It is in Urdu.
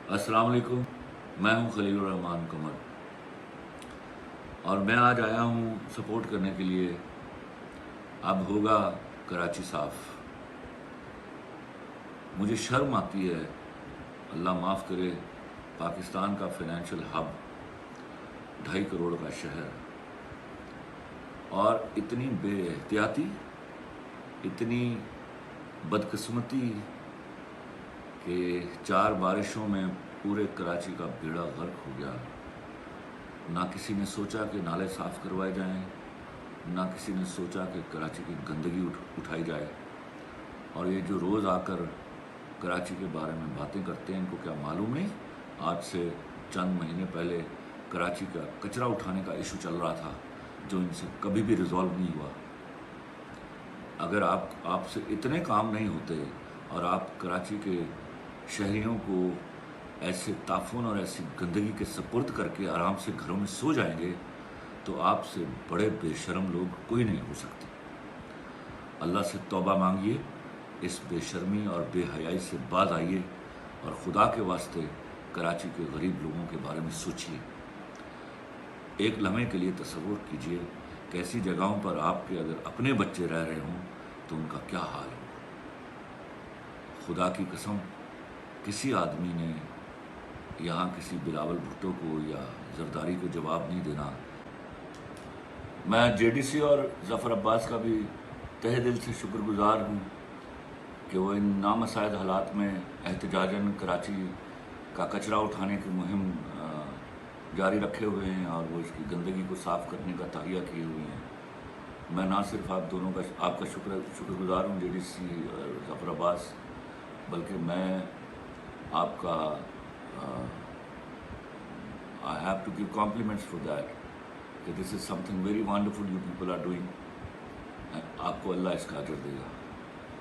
السلام علیکم، میں ہوں خلیل الرحمان قمر، اور میں آج آیا ہوں سپورٹ کرنے کے لیے اب ہوگا کراچی صاف۔ مجھے شرم آتی ہے، اللہ معاف کرے، پاکستان کا فائنینشیل ہب، 2.5 کروڑ کا شہر، اور اتنی بے احتیاطی، اتنی بدقسمتی کہ 4 بارشوں میں پورے کراچی کا بیڑا غرق ہو گیا۔ نہ کسی نے سوچا کہ نالے صاف کروائے جائیں، نہ کسی نے سوچا کہ کراچی کی گندگی اٹھائی جائے۔ اور یہ جو روز آ کر کراچی کے بارے میں باتیں کرتے ہیں، ان کو کیا معلوم نہیں آج سے چند مہینے پہلے کراچی کا کچرا اٹھانے کا ایشو چل رہا تھا جو ان سے کبھی بھی ریزالو نہیں ہوا۔ اگر آپ سے اتنے کام نہیں ہوتے اور آپ کراچی کے شہریوں کو ایسے تعفن اور ایسی گندگی کے سپرد کر کے آرام سے گھروں میں سو جائیں گے تو آپ سے بڑے بے شرم لوگ کوئی نہیں ہو سکتے۔ اللہ سے توبہ مانگیے، اس بے شرمی اور بے حیائی سے باز آئیے، اور خدا کے واسطے کراچی کے غریب لوگوں کے بارے میں سوچیے۔ ایک لمحے کے لیے تصور کیجئے کہ ایسی جگہوں پر آپ کے اگر اپنے بچے رہ رہے ہوں تو ان کا کیا حال ہو۔ خدا کی قسم، کسی آدمی نے یہاں کسی بلاول بھٹو کو یا زرداری کو جواب نہیں دینا۔ میں جے ڈی سی اور ظفر عباس کا بھی تہہ دل سے شکر گزار ہوں کہ وہ ان نامساعد حالات میں احتجاجاً کراچی کا کچرا اٹھانے کی مہم جاری رکھے ہوئے ہیں، اور وہ اس کی گندگی کو صاف کرنے کا تہیہ کیے ہوئے ہیں۔ میں نہ صرف آپ کا شکر گزار ہوں، جے ڈی سی اور ظفر عباس، بلکہ میں آپ کا I have to give compliments for that کہ this is something very wonderful you people are doing۔ آپ کو اللہ اس کا اجر دے گا۔